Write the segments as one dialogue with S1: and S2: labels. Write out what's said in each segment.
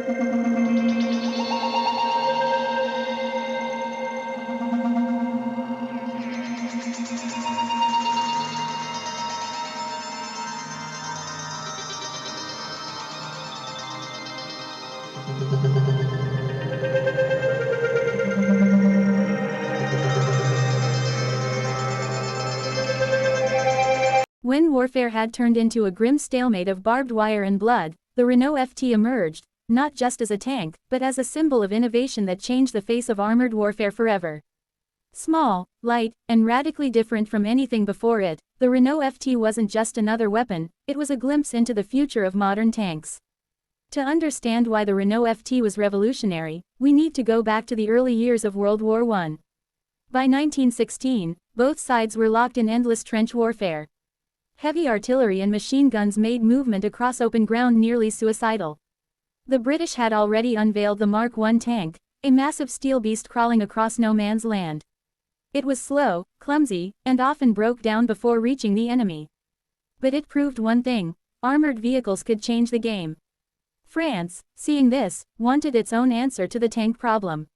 S1: When warfare had turned into a grim stalemate of barbed wire and blood, the Renault FT emerged, not just as a tank, but as a symbol of innovation that changed the face of armored warfare forever. Small, light, and radically different from anything before it, the Renault FT wasn't just another weapon, it was a glimpse into the future of modern tanks. To understand why the Renault FT was revolutionary, we need to go back to the early years of World War I. By 1916, both sides were locked in endless trench warfare. Heavy artillery and machine guns made movement across open ground nearly suicidal. The British had already unveiled the Mark I tank, a massive steel beast crawling across no man's land. It was slow, clumsy, and often broke down before reaching the enemy. But it proved one thing: armored vehicles could change the game. France, seeing this, wanted its own answer to the tank problem.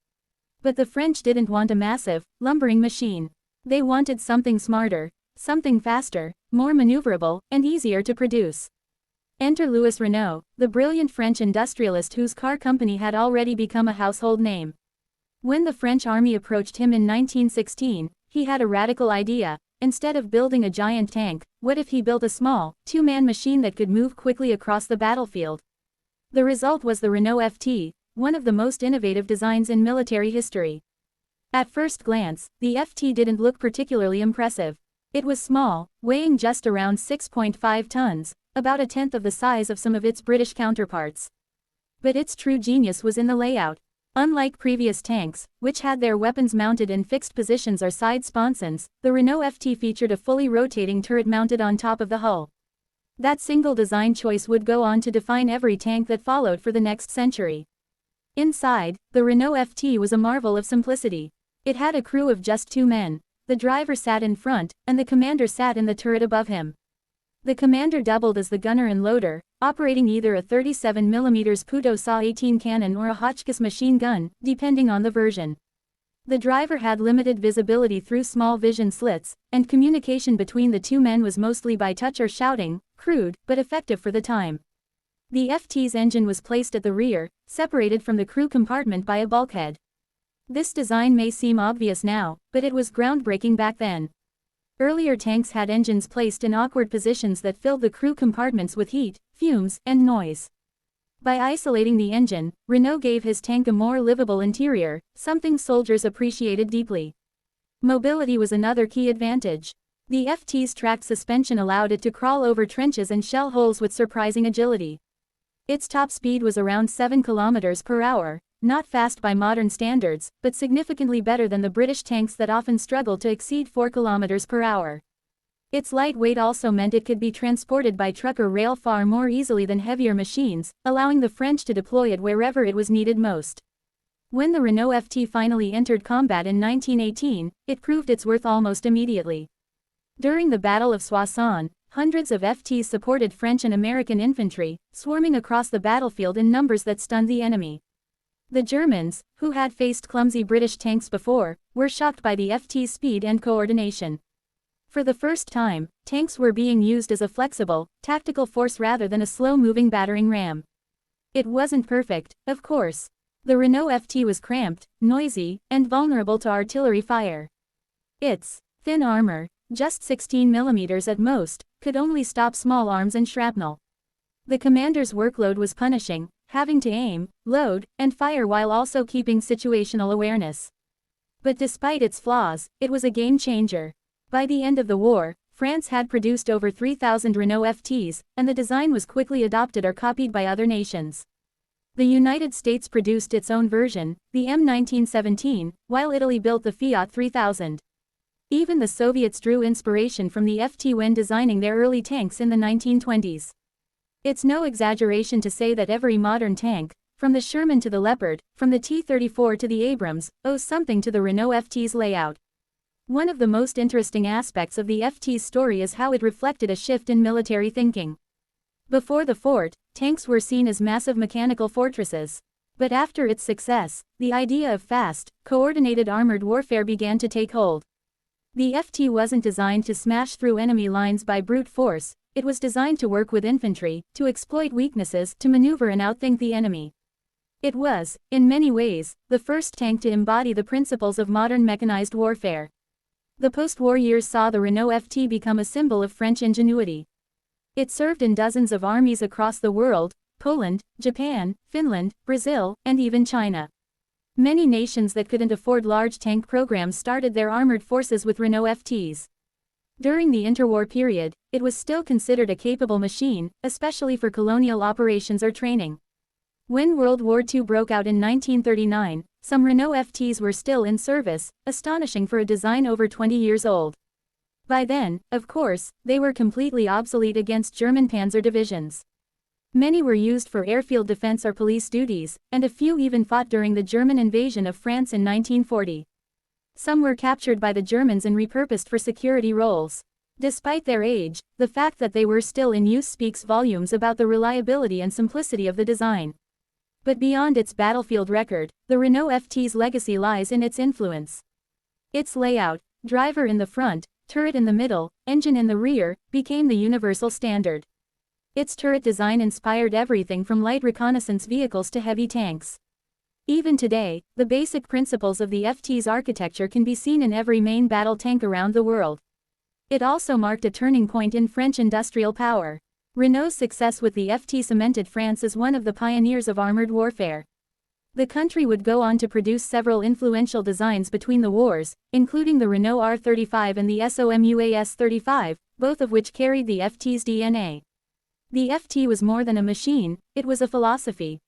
S1: But the French didn't want a massive, lumbering machine. They wanted something smarter, something faster, more maneuverable, and easier to produce. Enter Louis Renault, the brilliant French industrialist whose car company had already become a household name. When the French army approached him in 1916, he had a radical idea. Instead of building a giant tank, what if he built a small, two-man machine that could move quickly across the battlefield? The result was the Renault FT, one of the most innovative designs in military history. At first glance, the FT didn't look particularly impressive. It was small, weighing just around 6.5 tons, about a tenth of the size of some of its British counterparts. But its true genius was in the layout. Unlike previous tanks, which had their weapons mounted in fixed positions or side sponsons, the Renault FT featured a fully rotating turret mounted on top of the hull. That single design choice would go on to define every tank that followed for the next century. Inside, the Renault FT was a marvel of simplicity. It had a crew of just 2 men. The driver sat in front, and the commander sat in the turret above him. The commander doubled as the gunner and loader, operating either a 37mm Puto SA-18 cannon or a Hotchkiss machine gun, depending on the version. The driver had limited visibility through small vision slits, and communication between the 2 men was mostly by touch or shouting, crude, but effective for the time. The FT's engine was placed at the rear, separated from the crew compartment by a bulkhead. This design may seem obvious now, but it was groundbreaking back then. Earlier tanks had engines placed in awkward positions that filled the crew compartments with heat, fumes, and noise. By isolating the engine, Renault gave his tank a more livable interior, something soldiers appreciated deeply. Mobility was another key advantage. The FT's tracked suspension allowed it to crawl over trenches and shell holes with surprising agility. Its top speed was around 7 km per hour. Not fast by modern standards, but significantly better than the British tanks that often struggled to exceed 4 km per hour. Its light weight also meant it could be transported by truck or rail far more easily than heavier machines, allowing the French to deploy it wherever it was needed most. When the Renault FT finally entered combat in 1918, it proved its worth almost immediately. During the Battle of Soissons, hundreds of FTs supported French and American infantry, swarming across the battlefield in numbers that stunned the enemy. The Germans, who had faced clumsy British tanks before, were shocked by the FT's speed and coordination. For the first time, tanks were being used as a flexible, tactical force rather than a slow-moving battering ram. It wasn't perfect, of course. The Renault FT was cramped, noisy, and vulnerable to artillery fire. Its thin armor, just 16 mm at most, could only stop small arms and shrapnel. The commander's workload was punishing, having to aim, load, and fire while also keeping situational awareness. But despite its flaws, it was a game changer. By the end of the war, France had produced over 3,000 Renault FTs, and the design was quickly adopted or copied by other nations. The United States produced its own version, the M1917, while Italy built the Fiat 3000. Even the Soviets drew inspiration from the FT when designing their early tanks in the 1920s. It's no exaggeration to say that every modern tank, from the Sherman to the Leopard, from the T-34 to the Abrams, owes something to the Renault FT's layout. One of the most interesting aspects of the FT's story is how it reflected a shift in military thinking. Before the fort, tanks were seen as massive mechanical fortresses. But after its success, the idea of fast, coordinated armored warfare began to take hold. The FT wasn't designed to smash through enemy lines by brute force, it was designed to work with infantry, to exploit weaknesses, to maneuver and outthink the enemy. It was, in many ways, the first tank to embody the principles of modern mechanized warfare. The post-war years saw the Renault FT become a symbol of French ingenuity. It served in dozens of armies across the world: Poland, Japan, Finland, Brazil, and even China. Many nations that couldn't afford large tank programs started their armored forces with Renault FTs. During the interwar period, it was still considered a capable machine, especially for colonial operations or training. When World War II broke out in 1939, some Renault FTs were still in service, astonishing for a design over 20 years old. By then, of course, they were completely obsolete against German panzer divisions. Many were used for airfield defense or police duties, and a few even fought during the German invasion of France in 1940. Some were captured by the Germans and repurposed for security roles. Despite their age, the fact that they were still in use speaks volumes about the reliability and simplicity of the design. But beyond its battlefield record, the Renault FT's legacy lies in its influence. Its layout, driver in the front, turret in the middle, engine in the rear, became the universal standard. Its turret design inspired everything from light reconnaissance vehicles to heavy tanks. Even today, the basic principles of the FT's architecture can be seen in every main battle tank around the world. It also marked a turning point in French industrial power. Renault's success with the FT cemented France as one of the pioneers of armored warfare. The country would go on to produce several influential designs between the wars, including the Renault R35 and the SOMUAS 35, both of which carried the FT's DNA. The FT was more than a machine, it was a philosophy.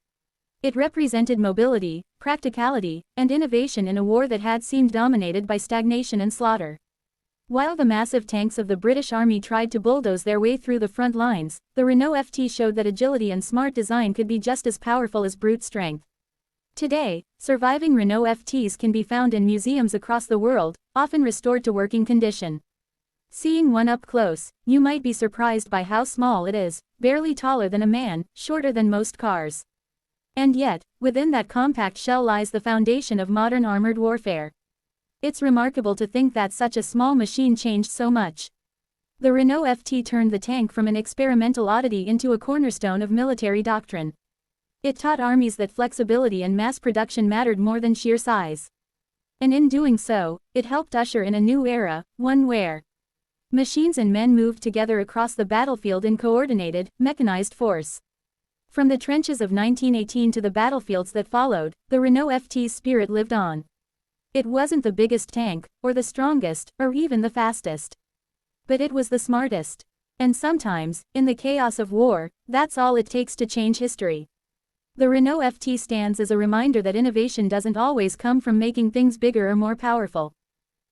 S1: It represented mobility, practicality, and innovation in a war that had seemed dominated by stagnation and slaughter. While the massive tanks of the British Army tried to bulldoze their way through the front lines, the Renault FT showed that agility and smart design could be just as powerful as brute strength. Today, surviving Renault FTs can be found in museums across the world, often restored to working condition. Seeing one up close, you might be surprised by how small it is, barely taller than a man, shorter than most cars. And yet, within that compact shell lies the foundation of modern armored warfare. It's remarkable to think that such a small machine changed so much. The Renault FT turned the tank from an experimental oddity into a cornerstone of military doctrine. It taught armies that flexibility and mass production mattered more than sheer size. And in doing so, it helped usher in a new era, one where machines and men moved together across the battlefield in coordinated, mechanized force. From the trenches of 1918 to the battlefields that followed, the Renault FT's spirit lived on. It wasn't the biggest tank, or the strongest, or even the fastest. But it was the smartest. And sometimes, in the chaos of war, that's all it takes to change history. The Renault FT stands as a reminder that innovation doesn't always come from making things bigger or more powerful.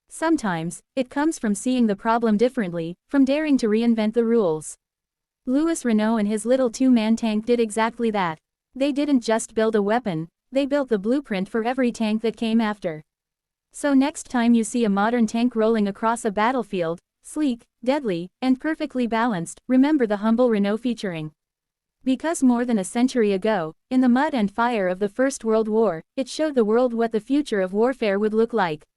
S1: Sometimes, it comes from seeing the problem differently, from daring to reinvent the rules. Louis Renault and his little two-man tank did exactly that. They didn't just build a weapon, they built the blueprint for every tank that came after. So next time you see a modern tank rolling across a battlefield, sleek, deadly, and perfectly balanced, remember the humble Renault featuring. Because more than a century ago, in the mud and fire of the First World War, it showed the world what the future of warfare would look like.